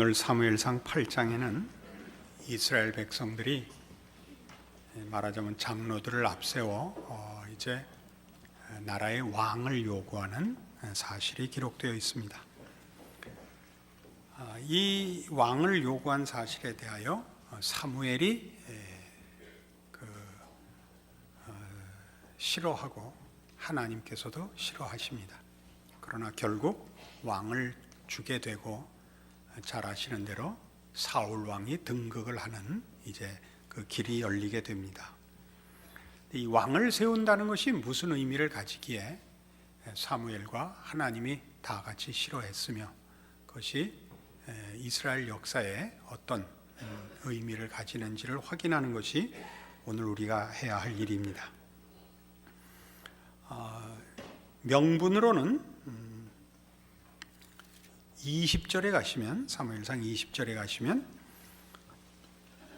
오늘 사무엘상 8장에는 이스라엘 백성들이 말하자면 장로들을 앞세워 이제 나라의 왕을 요구하는 사실이 기록되어 있습니다. 이 왕을 요구한 사실에 대하여 사무엘이 싫어하고 하나님께서도 싫어하십니다. 그러나 결국 왕을 주게 되고 잘 아시는 대로 사울 왕이 등극을 하는 이제 그 길이 열리게 됩니다. 이 왕을 세운다는 것이 무슨 의미를 가지기에 사무엘과 하나님이 다 같이 싫어했으며 그것이 이스라엘 역사에 어떤 의미를 가지는지를 확인하는 것이 오늘 우리가 해야 할 일입니다. 명분으로는 20절에 가시면, 사무엘상 20절에 가시면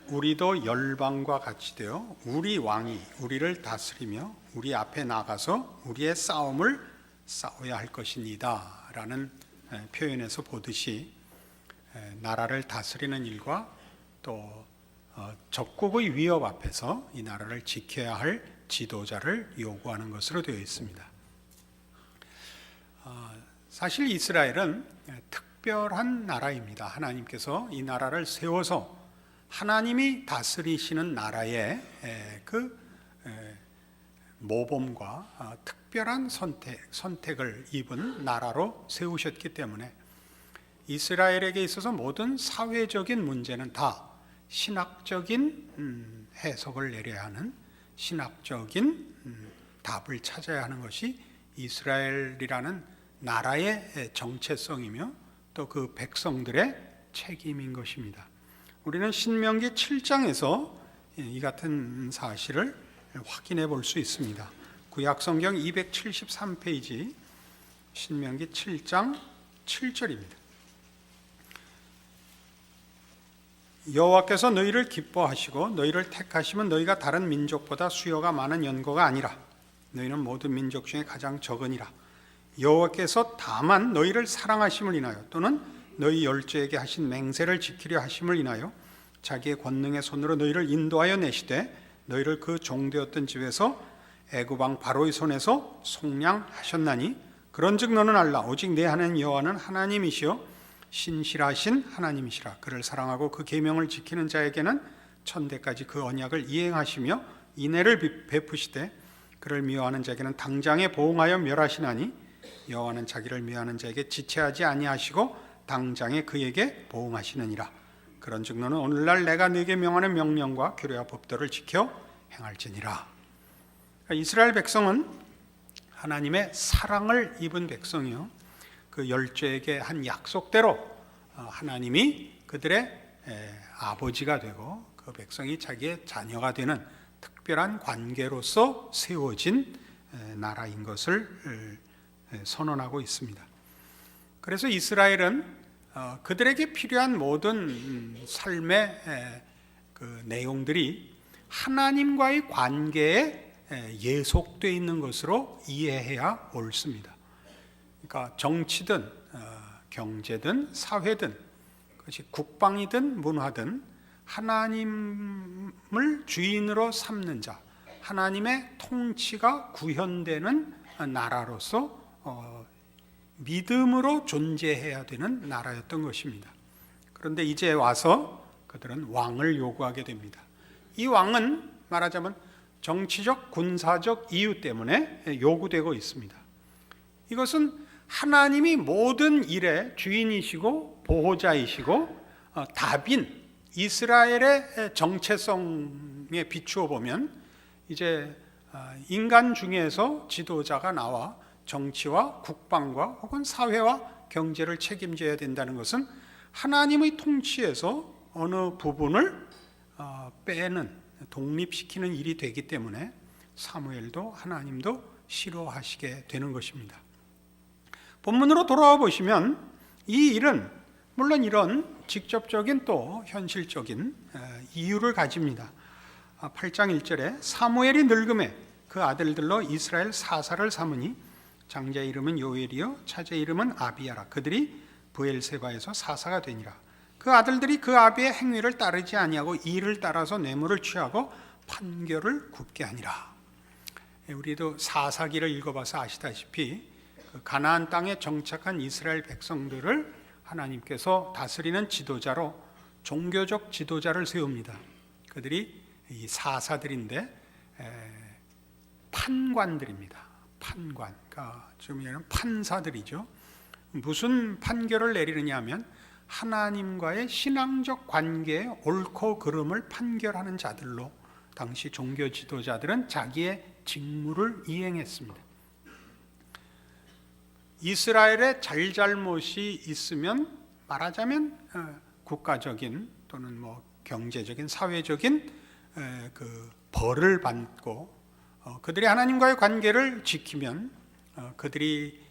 우리도 열방과 같이 되어 우리 왕이 우리를 다스리며 우리 앞에 나가서 우리의 싸움을 싸워야 할 것입니다 라는 표현에서 보듯이 나라를 다스리는 일과 또 적국의 위협 앞에서 이 나라를 지켜야 할 지도자를 요구하는 것으로 되어 있습니다. 사실 이스라엘은 특별한 나라입니다. 하나님께서 이 나라를 세워서 하나님이 다스리시는 나라의 그 모범과 특별한 선택을 입은 나라로 세우셨기 때문에 이스라엘에게 있어서 모든 사회적인 문제는 다 신학적인 해석을 내려야 하는, 신학적인 답을 찾아야 하는 것이 이스라엘이라는 나라의 정체성이며 또 그 백성들의 책임인 것입니다. 우리는 신명기 7장에서 이 같은 사실을 확인해 볼 수 있습니다. 구약성경 273페이지 신명기 7장 7절입니다. 여호와께서 너희를 기뻐하시고 너희를 택하시면 너희가 다른 민족보다 수요가 많은 연고가 아니라 너희는 모든 민족 중에 가장 적으니라. 여호와께서 다만 너희를 사랑하심을 인하여 또는 너희 열조에게 하신 맹세를 지키려 하심을 인하여 자기의 권능의 손으로 너희를 인도하여 내시되 너희를 그 종되었던 집에서 애굽 왕 바로의 손에서 속량하셨나니 그런즉 너는 알라 오직 내 하나님 여호와는 하나님이시여 신실하신 하나님이시라. 그를 사랑하고 그 계명을 지키는 자에게는 천대까지 그 언약을 이행하시며 인애를 베푸시되 그를 미워하는 자에게는 당장에 보응하여 멸하시나니 여호와는 자기를 미워하는 자에게 지체하지 아니하시고 당장에 그에게 보응하시느니라. 그런즉 너는 오늘날 내가 네게 명하는 명령과 규례와 법도를 지켜 행할지니라. 이스라엘 백성은 하나님의 사랑을 입은 백성이요, 그 열조에게 한 약속대로 하나님이 그들의 아버지가 되고 그 백성이 자기의 자녀가 되는 특별한 관계로서 세워진 나라인 것을 선언하고 있습니다. 그래서 이스라엘은 그들에게 필요한 모든 삶의 그 내용들이 하나님과의 관계에 예속되어 있는 것으로 이해해야 옳습니다. 그러니까 정치든 경제든 사회든 그것이 국방이든 문화든 하나님을 주인으로 삼는 자, 하나님의 통치가 구현되는 나라로서 믿음으로 존재해야 되는 나라였던 것입니다. 그런데 이제 와서 그들은 왕을 요구하게 됩니다. 이 왕은 말하자면 정치적, 군사적 이유 때문에 요구되고 있습니다. 이것은 하나님이 모든 일의 주인이시고 보호자이시고 답인 이스라엘의 정체성에 비추어 보면 이제 인간 중에서 지도자가 나와 정치와 국방과 혹은 사회와 경제를 책임져야 된다는 것은 하나님의 통치에서 어느 부분을 빼는, 독립시키는 일이 되기 때문에 사무엘도 하나님도 싫어하시게 되는 것입니다. 본문으로 돌아와 보시면 이 일은 물론 이런 직접적인 또 현실적인 이유를 가집니다. 8장 1절에 사무엘이 늙음에 그 아들들로 이스라엘 사사를 삼으니 장자의 이름은 요엘이요 차자의 이름은 아비야라. 그들이 브엘세바에서 사사가 되니라. 그 아들들이 그 아비의 행위를 따르지 아니하고 이를 따라서 뇌물을 취하고 판결을 굽게 하니라. 우리도 사사기를 읽어봐서 아시다시피 그 가나안 땅에 정착한 이스라엘 백성들을 하나님께서 다스리는 지도자로 종교적 지도자를 세웁니다. 그들이 이 사사들인데 판관들입니다. 판관, 그러니까 좀 얘는 판사들이죠. 무슨 판결을 내리느냐 하면 하나님과의 신앙적 관계의 옳고 그름을 판결하는 자들로 당시 종교 지도자들은 자기의 직무를 이행했습니다. 이스라엘의 잘잘못이 있으면 말하자면 국가적인 또는 뭐 경제적인 사회적인 그 벌을 받고 그들이 하나님과의 관계를 지키면 그들이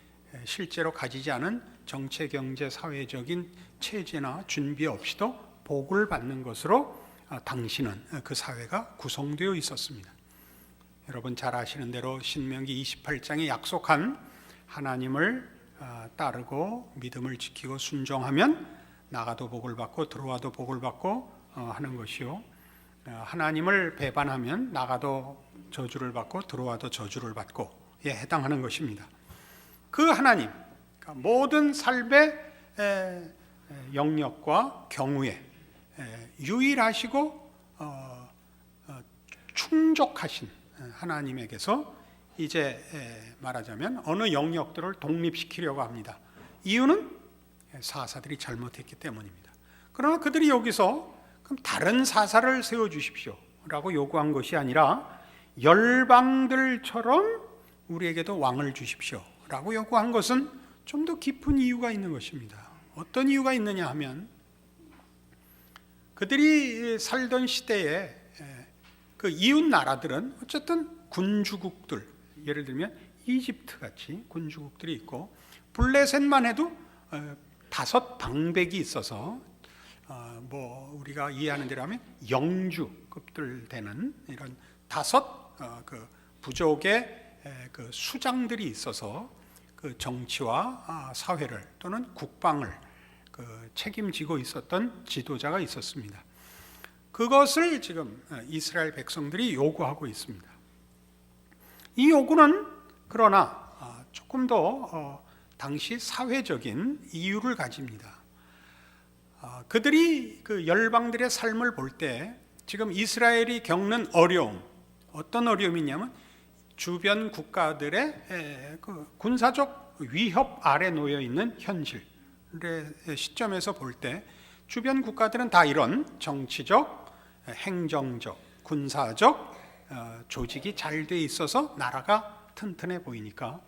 실제로 가지지 않은 정치, 경제, 사회적인 체제나 준비 없이도 복을 받는 것으로 당시는 그 사회가 구성되어 있었습니다. 여러분 잘 아시는 대로 신명기 28장에 약속한 하나님을 따르고 믿음을 지키고 순종하면 나가도 복을 받고 들어와도 복을 받고 하는 것이요, 하나님을 배반하면 나가도 저주를 받고 들어와도 저주를 받고에 해당하는 것입니다. 그 하나님, 모든 삶의 영역과 경우에 유일하시고 충족하신 하나님에게서 이제 말하자면 어느 영역들을 독립시키려고 합니다. 이유는 사사들이 잘못했기 때문입니다. 그러나 그들이 여기서 그럼 다른 사사를 세워주십시오 라고 요구한 것이 아니라 열방들처럼 우리에게도 왕을 주십시오 라고 요구한 것은 좀 더 깊은 이유가 있는 것입니다. 어떤 이유가 있느냐 하면 그들이 살던 시대에 그 이웃 나라들은 어쨌든 군주국들, 예를 들면 이집트 같이 군주국들이 있고, 블레셋만 해도 5 방백이 있어서 뭐 우리가 이해하는 대로 하면 영주급들 되는 이런 5 그 부족의 그 수장들이 있어서 그 정치와 사회를 또는 국방을 그 책임지고 있었던 지도자가 있었습니다. 그것을 지금 이스라엘 백성들이 요구하고 있습니다. 이 요구는 그러나 조금 더 당시 사회적인 이유를 가집니다. 그들이 그 열방들의 삶을 볼 때 지금 이스라엘이 겪는 어려움, 어떤 어려움이냐면 주변 국가들의 그 군사적 위협 아래 놓여 있는 현실의 시점에서 볼 때 주변 국가들은 다 이런 정치적, 행정적, 군사적 조직이 잘 돼 있어서 나라가 튼튼해 보이니까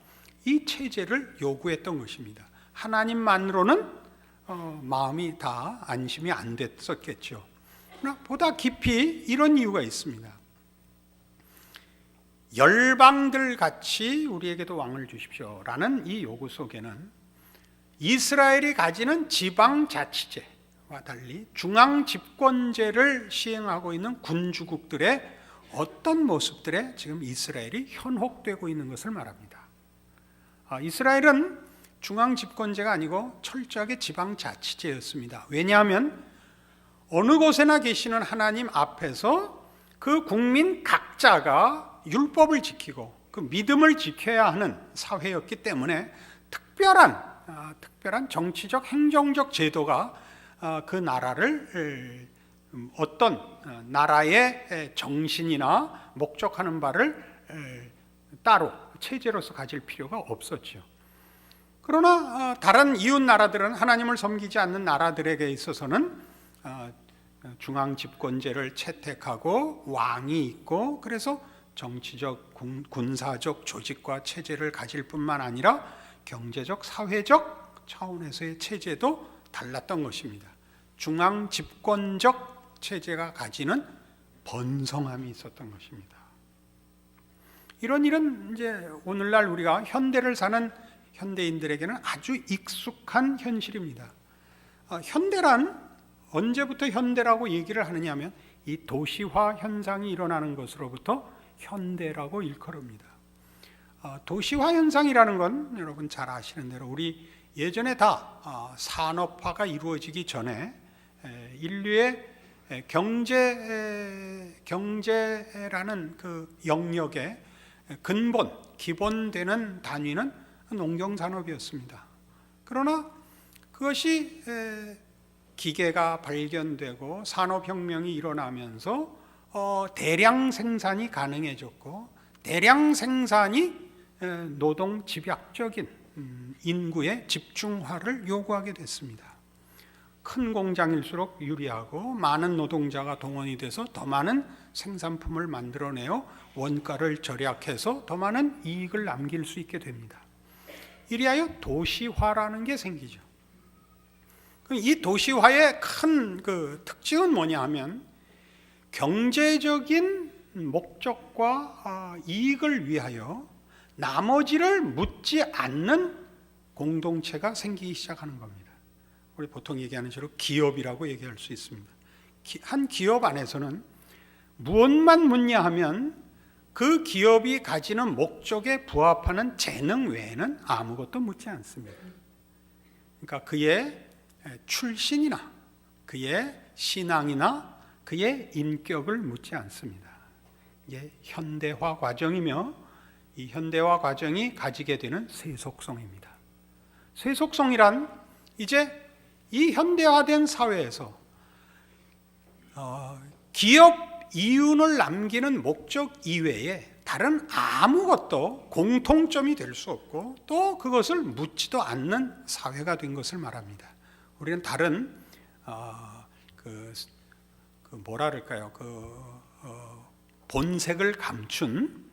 이 체제를 요구했던 것입니다. 하나님만으로는 마음이 다 안심이 안 됐었겠죠. 그러나 보다 깊이 이런 이유가 있습니다. 열방들 같이 우리에게도 왕을 주십시오라는 이 요구 속에는 이스라엘이 가지는 지방자치제와 달리 중앙집권제를 시행하고 있는 군주국들의 어떤 모습들에 지금 이스라엘이 현혹되고 있는 것을 말합니다. 이스라엘은 중앙집권제가 아니고 철저하게 지방자치제였습니다. 왜냐하면 어느 곳에나 계시는 하나님 앞에서 그 국민 각자가 율법을 지키고 그 믿음을 지켜야 하는 사회였기 때문에 특별한 정치적 행정적 제도가 그 나라를 어떤 나라의 정신이나 목적하는 바를 따로 체제로서 가질 필요가 없었죠. 그러나 다른 이웃 나라들은 하나님을 섬기지 않는 나라들에게 있어서는 중앙 집권제를 채택하고 왕이 있고, 그래서 정치적, 군사적 조직과 체제를 가질 뿐만 아니라 경제적, 사회적 차원에서의 체제도 달랐던 것입니다. 중앙 집권적 체제가 가지는 번성함이 있었던 것입니다. 이런 일은 이제 오늘날 우리가 현대를 사는 현대인들에게는 아주 익숙한 현실입니다. 현대란 언제부터 현대라고 얘기를 하느냐 하면 이 도시화 현상이 일어나는 것으로부터 현대라고 일컬습니다. 도시화 현상이라는 건 여러분 잘 아시는 대로 우리 예전에 다 산업화가 이루어지기 전에 인류의 경제라는 그 영역의 근본, 기본되는 단위는 농경산업이었습니다. 그러나 그것이 기계가 발견되고 산업혁명이 일어나면서 대량 생산이 가능해졌고, 대량 생산이 노동 집약적인 인구의 집중화를 요구하게 됐습니다. 큰 공장일수록 유리하고 많은 노동자가 동원이 돼서 더 많은 생산품을 만들어내어 원가를 절약해서 더 많은 이익을 남길 수 있게 됩니다. 이리하여 도시화라는 게 생기죠. 이 도시화의 큰 그 특징은 뭐냐 하면, 경제적인 목적과 이익을 위하여 나머지를 묻지 않는 공동체가 생기기 시작하는 겁니다. 우리 보통 얘기하는 대로 기업이라고 얘기할 수 있습니다. 한 기업 안에서는 무엇만 묻냐 하면 그 기업이 가지는 목적에 부합하는 재능 외에는 아무것도 묻지 않습니다. 그러니까 그의 출신이나 그의 신앙이나 그의 인격을 묻지 않습니다. 이게 현대화 과정이며, 이 현대화 과정이 가지게 되는 세속성입니다. 세속성이란 이제 이 현대화된 사회에서 기업 이윤을 남기는 목적 이외에 다른 아무것도 공통점이 될 수 없고, 또 그것을 묻지도 않는 사회가 된 것을 말합니다. 우리는 다른 본색을 감춘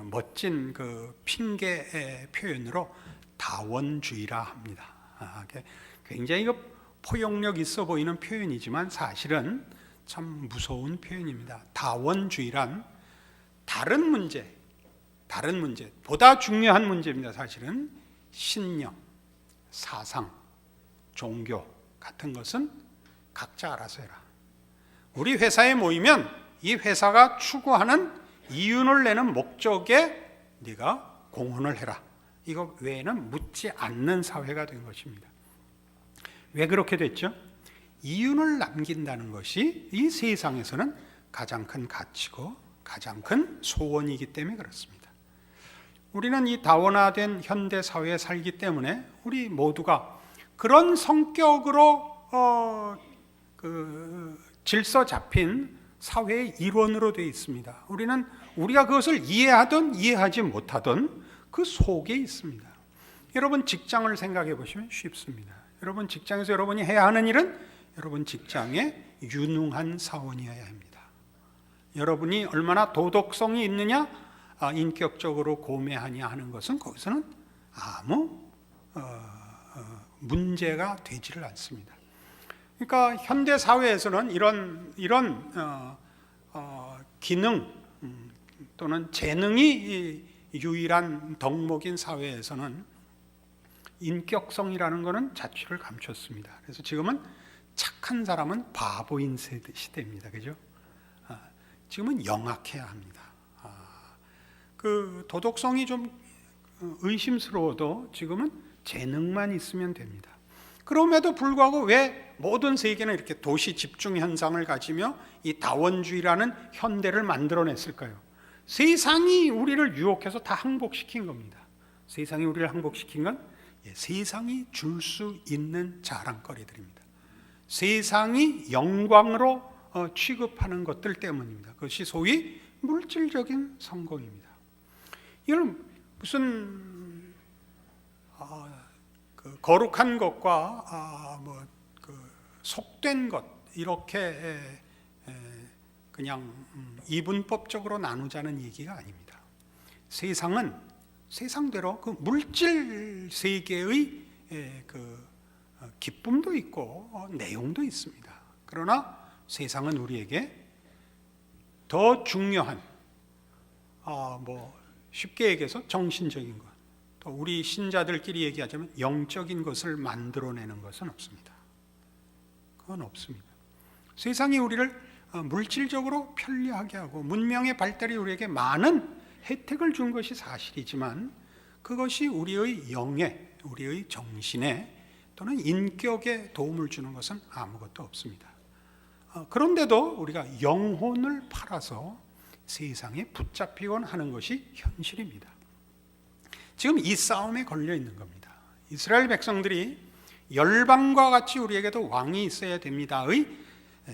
멋진 그 핑계 표현으로 다원주의라 합니다. 굉장히 포용력 있어 보이는 표현이지만 사실은 참 무서운 표현입니다. 다원주의란 다른 문제, 보다 중요한 문제입니다. 사실은 신념, 사상, 종교 같은 것은 각자 알아서 해라. 우리 회사에 모이면 이 회사가 추구하는 이윤을 내는 목적에 네가 공헌을 해라. 이거 외에는 묻지 않는 사회가 된 것입니다. 왜 그렇게 됐죠? 이윤을 남긴다는 것이 이 세상에서는 가장 큰 가치고 가장 큰 소원이기 때문에 그렇습니다. 우리는 이 다원화된 현대 사회에 살기 때문에 우리 모두가 그런 성격으로 질서 잡힌 사회의 일원으로 되어 있습니다. 우리가 그것을 이해하든 이해하지 못하든 그 속에 있습니다. 여러분 직장을 생각해 보시면 쉽습니다. 여러분 직장에서 여러분이 해야 하는 일은 여러분 직장에 유능한 사원이어야 합니다. 여러분이 얼마나 도덕성이 있느냐, 인격적으로 고매하냐 하는 것은 거기서는 아무 문제가 되지를 않습니다. 그러니까 현대 사회에서는 이런 기능 또는 재능이 유일한 덕목인 사회에서는 인격성이라는 것은 자취를 감췄습니다. 그래서 지금은 착한 사람은 바보인 시대입니다. 그죠? 지금은 영악해야 합니다. 그 도덕성이 좀 의심스러워도 지금은 재능만 있으면 됩니다. 그럼에도 불구하고 왜 모든 세계는 이렇게 도시 집중 현상을 가지며 이 다원주의라는 현대를 만들어냈을까요? 세상이 우리를 유혹해서 다 항복시킨 겁니다. 세상이 우리를 항복시킨 건 세상이 줄 수 있는 자랑거리들입니다. 세상이 영광으로 취급하는 것들 때문입니다. 그것이 소위 물질적인 성공입니다. 이건 무슨 거룩한 것과 속된 것 이렇게 그냥 이분법적으로 나누자는 얘기가 아닙니다. 세상은 세상대로 그 물질 세계의 그 기쁨도 있고 내용도 있습니다. 그러나 세상은 우리에게 더 중요한 쉽게 얘기해서 정신적인 것, 또 우리 신자들끼리 얘기하자면 영적인 것을 만들어내는 것은 없습니다. 그건 없습니다. 세상이 우리를 물질적으로 편리하게 하고 문명의 발달이 우리에게 많은 혜택을 준 것이 사실이지만 그것이 우리의 영에, 우리의 정신에 또는 인격에 도움을 주는 것은 아무것도 없습니다. 그런데도 우리가 영혼을 팔아서 세상에 붙잡히곤 하는 것이 현실입니다. 지금 이 싸움에 걸려 있는 겁니다. 이스라엘 백성들이 열방과 같이 우리에게도 왕이 있어야 됩니다의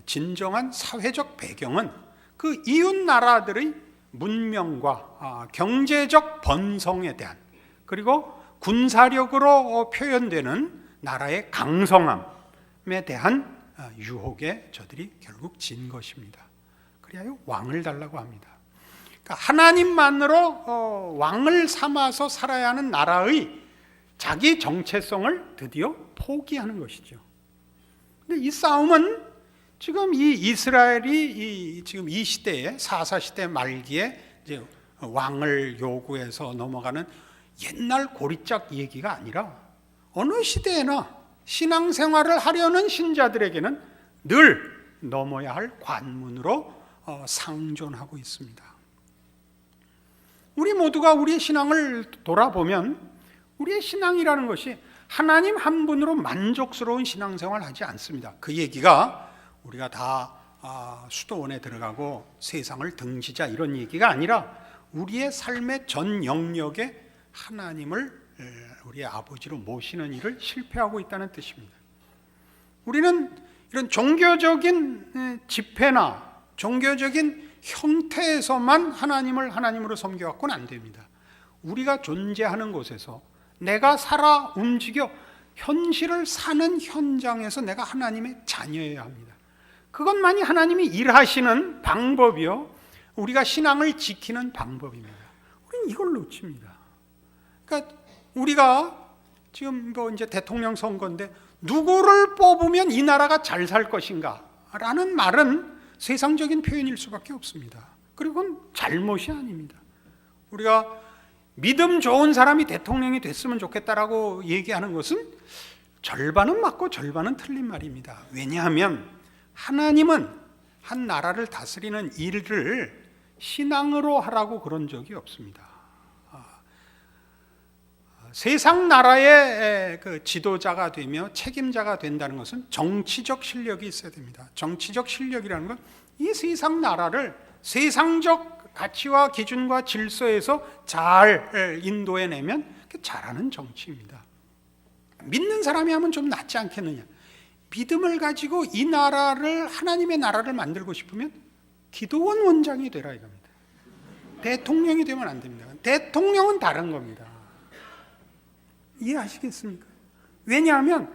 진정한 사회적 배경은 그 이웃 나라들의 문명과 경제적 번성에 대한, 그리고 군사력으로 표현되는 나라의 강성함에 대한 유혹에 저들이 결국 진 것입니다. 그리하여 왕을 달라고 합니다. 그러니까 하나님만으로 왕을 삼아서 살아야 하는 나라의 자기 정체성을 드디어 포기하는 것이죠. 근데 이 싸움은 지금 이 이스라엘이 지금 이 시대에 사사시대 말기에 이제 왕을 요구해서 넘어가는 옛날 고리짝 얘기가 아니라 어느 시대에나 신앙생활을 하려는 신자들에게는 늘 넘어야 할 관문으로 상존하고 있습니다. 우리 모두가 우리의 신앙을 돌아보면 우리의 신앙이라는 것이 하나님 한 분으로 만족스러운 신앙생활을 하지 않습니다. 그 얘기가 우리가 다 수도원에 들어가고 세상을 등지자 이런 얘기가 아니라 우리의 삶의 전 영역에 하나님을 우리의 아버지로 모시는 일을 실패하고 있다는 뜻입니다. 우리는 이런 종교적인 집회나 종교적인 형태에서만 하나님을 하나님으로 섬겨갖고는 안 됩니다. 우리가 존재하는 곳에서 내가 살아 움직여 현실을 사는 현장에서 내가 하나님의 자녀여야 합니다. 그것만이 하나님이 일하시는 방법이요, 우리가 신앙을 지키는 방법입니다. 우리는 이걸 놓칩니다. 그러니까 우리가 지금 이제 대통령 선거인데 누구를 뽑으면 이 나라가 잘 살 것인가 라는 말은 세상적인 표현일 수밖에 없습니다. 그리고 그건 잘못이 아닙니다. 우리가 믿음 좋은 사람이 대통령이 됐으면 좋겠다라고 얘기하는 것은 절반은 맞고 절반은 틀린 말입니다. 왜냐하면 하나님은 한 나라를 다스리는 일을 신앙으로 하라고 그런 적이 없습니다. 세상 나라의 그 지도자가 되며 책임자가 된다는 것은 정치적 실력이 있어야 됩니다. 정치적 실력이라는 건 이 세상 나라를 세상적 가치와 기준과 질서에서 잘 인도해내면 잘하는 정치입니다. 믿는 사람이 하면 좀 낫지 않겠느냐. 믿음을 가지고 이 나라를, 하나님의 나라를 만들고 싶으면 기도원 원장이 되라 이겁니다. 대통령이 되면 안 됩니다. 대통령은 다른 겁니다. 이해하시겠습니까? 왜냐하면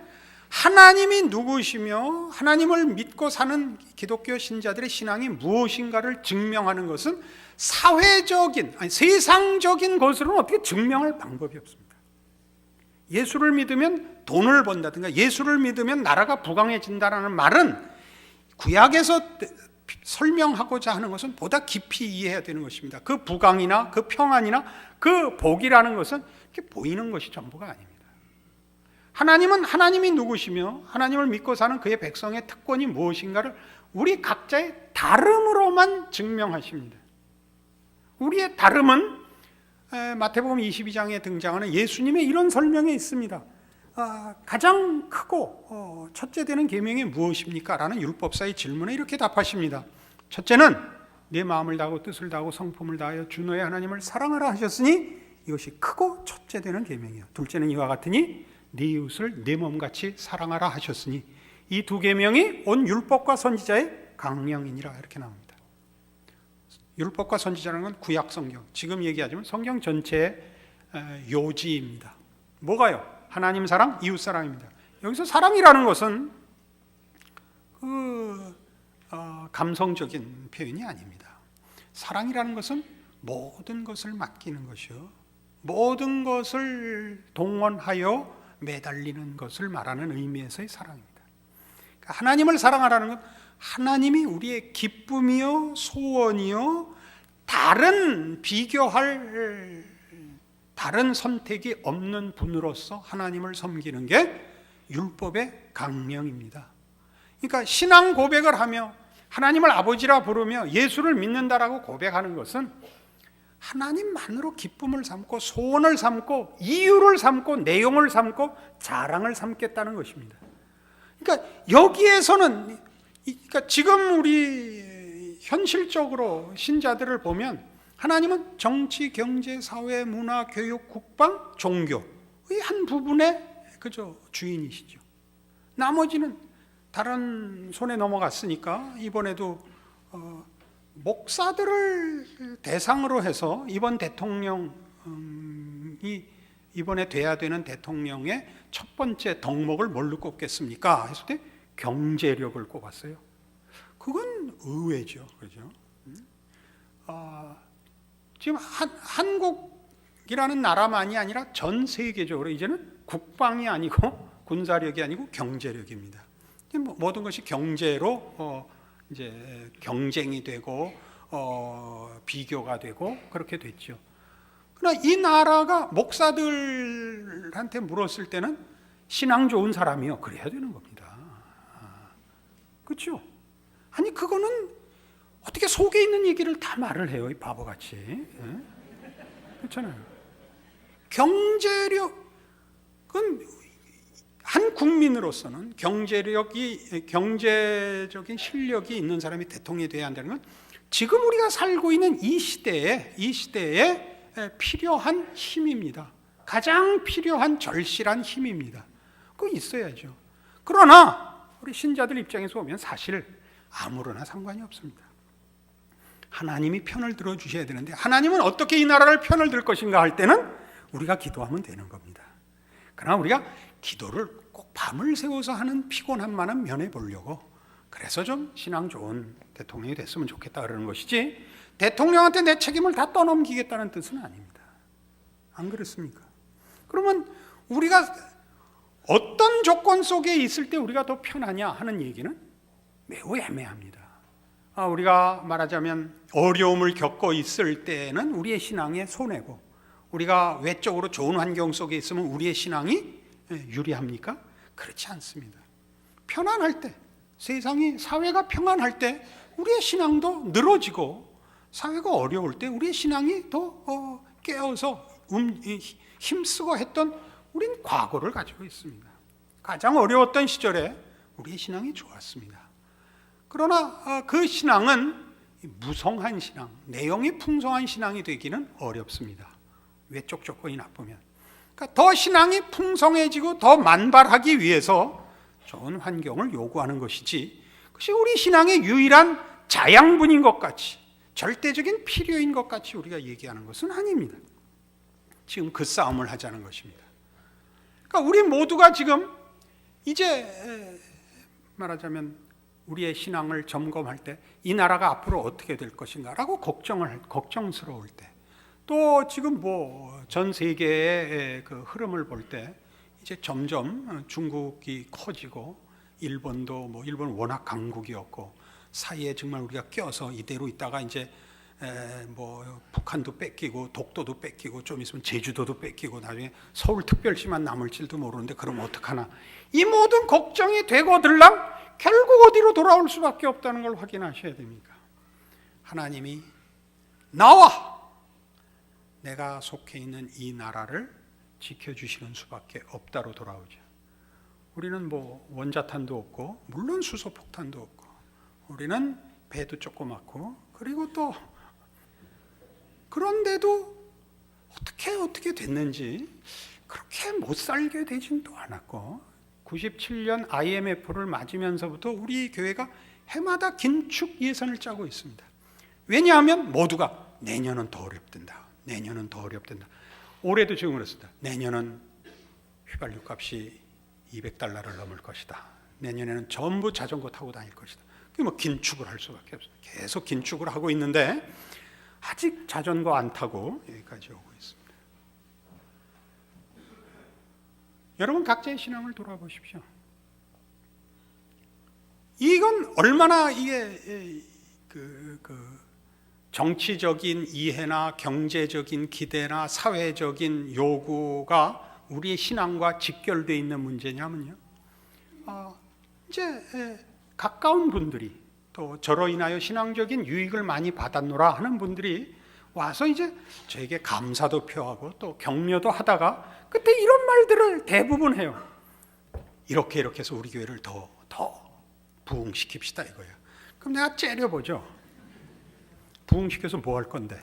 하나님이 누구시며 하나님을 믿고 사는 기독교 신자들의 신앙이 무엇인가를 증명하는 것은 사회적인, 아니 세상적인 것으로는 어떻게 증명할 방법이 없습니다. 예수를 믿으면 돈을 번다든가 예수를 믿으면 나라가 부강해진다는 말은 구약에서 설명하고자 하는 것은 보다 깊이 이해해야 되는 것입니다. 그 부강이나 그 평안이나 그 복이라는 것은 이렇게 보이는 것이 전부가 아닙니다. 하나님은 하나님이 누구시며 하나님을 믿고 사는 그의 백성의 특권이 무엇인가를 우리 각자의 다름으로만 증명하십니다. 우리의 다름은 마태복음 22장에 등장하는 예수님의 이런 설명에 있습니다. 가장 크고 첫째 되는 계명이 무엇입니까? 라는 율법사의 질문에 이렇게 답하십니다. 첫째는 내 마음을 다하고 뜻을 다하고 성품을 다하여 주 너의 하나님을 사랑하라 하셨으니 이것이 크고 첫째 되는 계명이요. 둘째는 이와 같으니 네 이웃을 내 몸같이 사랑하라 하셨으니 이 두 계명이 온 율법과 선지자의 강령이니라 이렇게 나옵니다. 율법과 선지자라는 건 구약 성경, 지금 얘기하자면 성경 전체의 요지입니다. 뭐가요? 하나님 사랑, 이웃 사랑입니다. 여기서 사랑이라는 것은 감성적인 표현이 아닙니다. 사랑이라는 것은 모든 것을 맡기는 것이요, 모든 것을 동원하여 매달리는 것을 말하는 의미에서의 사랑입니다. 그러니까 하나님을 사랑하라는 건 하나님이 우리의 기쁨이요, 소원이요, 비교할 다른 선택이 없는 분으로서 하나님을 섬기는 게 율법의 강령입니다. 그러니까 신앙 고백을 하며 하나님을 아버지라 부르며 예수를 믿는다라고 고백하는 것은 하나님만으로 기쁨을 삼고 소원을 삼고 이유를 삼고 내용을 삼고 자랑을 삼겠다는 것입니다. 그러니까 여기에서는 그러니까 지금 우리 현실적으로 신자들을 보면 하나님은 정치, 경제, 사회, 문화, 교육, 국방, 종교의 한 부분의 그저 주인이시죠. 나머지는 다른 손에 넘어갔으니까 이번에도 목사들을 대상으로 해서 이번 대통령이 이번에 돼야 되는 대통령의 첫 번째 덕목을 뭘로 꼽겠습니까? 했을 때 경제력을 꼽았어요. 그건 의외죠, 그렇죠? 지금 한국이라는 나라만이 아니라 전 세계적으로 이제는 국방이 아니고 군사력이 아니고 경제력입니다. 모든 것이 경제로 이제 경쟁이 되고 비교가 되고 그렇게 됐죠. 그러나 이 나라가 목사들한테 물었을 때는 신앙 좋은 사람이요, 그래야 되는 겁니다. 그렇죠? 아니 그거는 어떻게 속에 있는 얘기를 다 말을 해요, 이 바보같이. 그렇잖아요. 경제력은 한 국민으로서는 경제적인 실력이 있는 사람이 대통령이 돼야 한다는 건 지금 우리가 살고 있는 이 시대에 필요한 힘입니다. 가장 필요한 절실한 힘입니다. 그거 있어야죠. 그러나 우리 신자들 입장에서 보면 사실 아무러나 상관이 없습니다. 하나님이 편을 들어주셔야 되는데 하나님은 어떻게 이 나라를 편을 들 것인가 할 때는 우리가 기도하면 되는 겁니다. 그러나 우리가 기도를 꼭 밤을 새워서 하는 피곤함만은 면해보려고, 그래서 좀 신앙 좋은 대통령이 됐으면 좋겠다 그러는 것이지 대통령한테 내 책임을 다 떠넘기겠다는 뜻은 아닙니다. 안 그렇습니까? 그러면 우리가 어떤 조건 속에 있을 때 우리가 더 편하냐 하는 얘기는 매우 애매합니다. 우리가 말하자면 어려움을 겪고 있을 때는 우리의 신앙에 손해고, 우리가 외적으로 좋은 환경 속에 있으면 우리의 신앙이 유리합니까? 그렇지 않습니다. 편안할 때, 세상이 사회가 평안할 때 우리의 신앙도 늘어지고, 사회가 어려울 때 우리의 신앙이 더 깨어서 힘쓰고 했던 우린 과거를 가지고 있습니다. 가장 어려웠던 시절에 우리의 신앙이 좋았습니다. 그러나 그 신앙은 무성한 신앙, 내용이 풍성한 신앙이 되기는 어렵습니다. 외적 조건이 나쁘면. 그러니까 더 신앙이 풍성해지고 더 만발하기 위해서 좋은 환경을 요구하는 것이지, 그것이 우리 신앙의 유일한 자양분인 것 같이, 절대적인 필요인 것 같이 우리가 얘기하는 것은 아닙니다. 지금 그 싸움을 하자는 것입니다. 그러니까 우리 모두가 지금 이제 말하자면 우리의 신앙을 점검할 때 이 나라가 앞으로 어떻게 될 것인가라고 걱정스러울 때, 또 지금 전 세계의 그 흐름을 볼 때 이제 점점 중국이 커지고 일본도 일본 워낙 강국이었고 사이에 정말 우리가 껴서 이대로 있다가 이제 북한도 뺏기고 독도도 뺏기고 좀 있으면 제주도도 뺏기고 나중에 서울특별시만 남을지도 모르는데 그럼 어떡하나, 이 모든 걱정이 되고들랑 결국 어디로 돌아올 수밖에 없다는 걸 확인하셔야 됩니까? 하나님이 나와 내가 속해 있는 이 나라를 지켜주시는 수밖에 없다로 돌아오죠. 우리는 원자탄도 없고 물론 수소폭탄도 없고 우리는 배도 조그맣고, 그리고 또 그런데도 어떻게 됐는지 그렇게 못 살게 되진 또 않았고, 97년 IMF를 맞으면서부터 우리 교회가 해마다 긴축 예산을 짜고 있습니다. 왜냐하면 모두가 내년은 더 어렵된다. 내년은 더 어렵된다. 올해도 지금 그렇습니다. 내년은 휘발유 값이 $200를 넘을 것이다. 내년에는 전부 자전거 타고 다닐 것이다. 긴축을 할 수밖에 없습니다. 계속 긴축을 하고 있는데 아직 자전거 안 타고 여기까지 오고 있습니다. 여러분 각자의 신앙을 돌아보십시오. 이건 얼마나 이게 정치적인 이해나 경제적인 기대나 사회적인 요구가 우리의 신앙과 직결되어 있는 문제냐면요, 이제 가까운 분들이 또 저로 인하여 신앙적인 유익을 많이 받았노라 하는 분들이 와서 이제 저에게 감사도 표하고 또 격려도 하다가 그때 이런 말들을 대부분 해요. 이렇게 해서 우리 교회를 더 부흥시킵시다 이거야. 그럼 내가 째려보죠. 부흥시켜서 뭐 할 건데?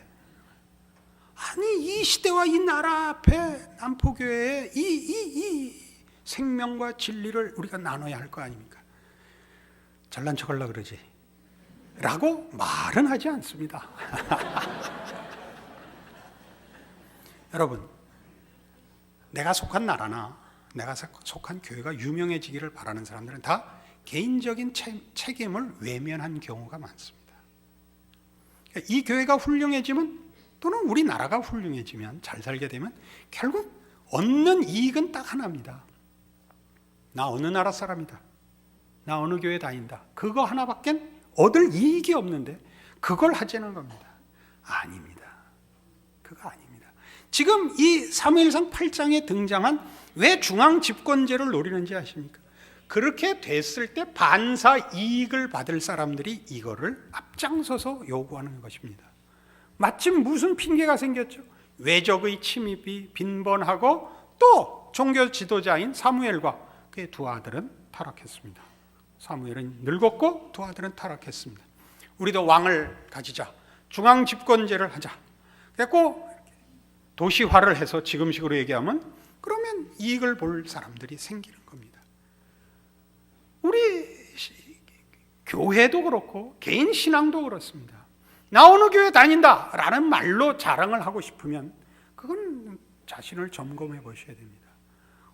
아니 이 시대와 이 나라 앞에 남포교회에 이 생명과 진리를 우리가 나눠야 할 거 아닙니까? 잘난 척하려고 그러지 라고 말은 하지 않습니다. 여러분, 내가 속한 나라나 내가 속한 교회가 유명해지기를 바라는 사람들은 다 개인적인 책임을 외면한 경우가 많습니다. 이 교회가 훌륭해지면 또는 우리나라가 훌륭해지면 잘 살게 되면 결국 얻는 이익은 딱 하나입니다. 나 어느 나라 사람이다. 나 어느 교회 다닌다. 그거 하나밖에 얻을 이익이 없는데 그걸 하자는 겁니다. 아닙니다. 그거 아닙니다. 지금 이 사무엘상 8장에 등장한 왜 중앙 집권제를 노리는지 아십니까? 그렇게 됐을 때 반사 이익을 받을 사람들이 이거를 앞장서서 요구하는 것입니다. 마침 무슨 핑계가 생겼죠? 외적의 침입이 빈번하고 또 종교 지도자인 사무엘과 그의 두 아들은 타락했습니다. 사무엘은 늙었고 두 아들은 타락했습니다. 우리도 왕을 가지자. 중앙 집권제를 하자. 그래서 도시화를 해서 지금식으로 얘기하면 그러면 이익을 볼 사람들이 생기는 겁니다. 우리 교회도 그렇고 개인 신앙도 그렇습니다. 나 어느 교회 다닌다 라는 말로 자랑을 하고 싶으면 그건 자신을 점검해 보셔야 됩니다.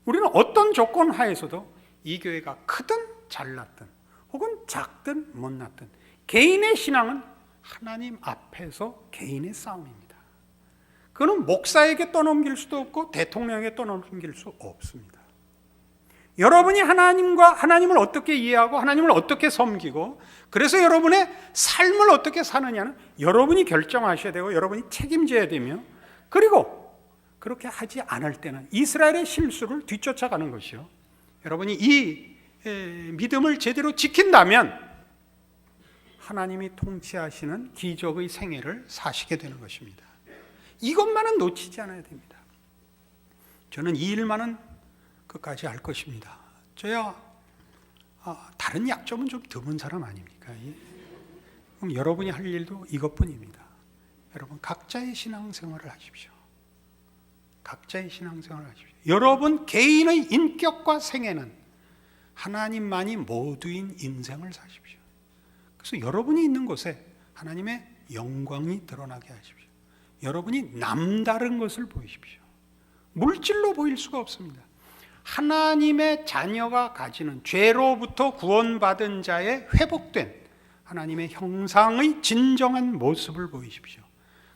우리는 어떤 조건 하에서도 이 교회가 크든 잘났든 혹은 작든 못났든 개인의 신앙은 하나님 앞에서 개인의 싸움입니다. 그거는 목사에게 떠넘길 수도 없고 대통령에게 떠넘길 수 없습니다. 여러분이 하나님을 어떻게 이해하고 하나님을 어떻게 섬기고 그래서 여러분의 삶을 어떻게 사느냐는 여러분이 결정하셔야 되고 여러분이 책임져야 되며 그리고 그렇게 하지 않을 때는 이스라엘의 실수를 뒤쫓아가는 것이요. 여러분이 이 믿음을 제대로 지킨다면 하나님이 통치하시는 기적의 생애를 사시게 되는 것입니다. 이것만은 놓치지 않아야 됩니다. 저는 이 일만은 끝까지 할 것입니다. 저야 다른 약점은 좀 드문 사람 아닙니까? 그럼 여러분이 할 일도 이것뿐입니다. 여러분 각자의 신앙생활을 하십시오. 각자의 신앙생활을 하십시오. 여러분 개인의 인격과 생애는 하나님만이 모두인 인생을 사십시오. 그래서 여러분이 있는 곳에 하나님의 영광이 드러나게 하십시오. 여러분이 남다른 것을 보이십시오. 물질로 보일 수가 없습니다. 하나님의 자녀가 가지는 죄로부터 구원받은 자의 회복된 하나님의 형상의 진정한 모습을 보이십시오.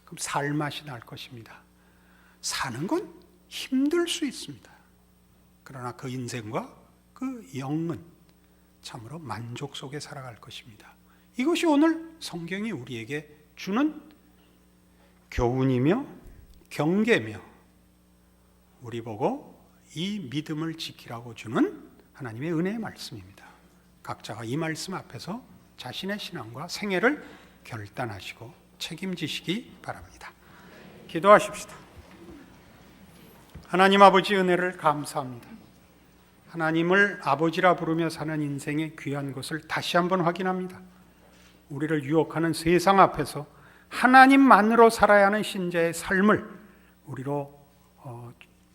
그럼 살맛이 날 것입니다. 사는 건 힘들 수 있습니다. 그러나 그 인생과 그 영은 참으로 만족 속에 살아갈 것입니다. 이것이 오늘 성경이 우리에게 주는 교훈이며 경계며 우리 보고 이 믿음을 지키라고 주는 하나님의 은혜의 말씀입니다. 각자가 이 말씀 앞에서 자신의 신앙과 생애를 결단하시고 책임지시기 바랍니다. 기도하십시다. 하나님 아버지 은혜를 감사합니다. 하나님을 아버지라 부르며 사는 인생의 귀한 것을 다시 한번 확인합니다. 우리를 유혹하는 세상 앞에서 하나님만으로 살아야 하는 신자의 삶을 우리로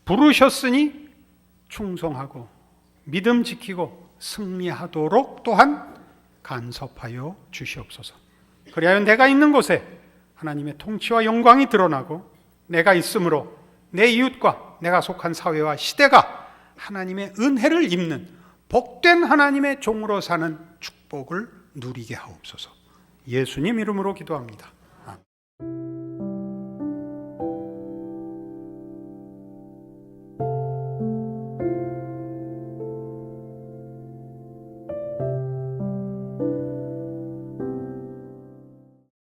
부르셨으니 충성하고 믿음 지키고 승리하도록 또한 간섭하여 주시옵소서. 그리하여 내가 있는 곳에 하나님의 통치와 영광이 드러나고 내가 있으므로 내 이웃과 내가 속한 사회와 시대가 하나님의 은혜를 입는 복된 하나님의 종으로 사는 축복을 누리게 하옵소서. 예수님 이름으로 기도합니다. 아멘.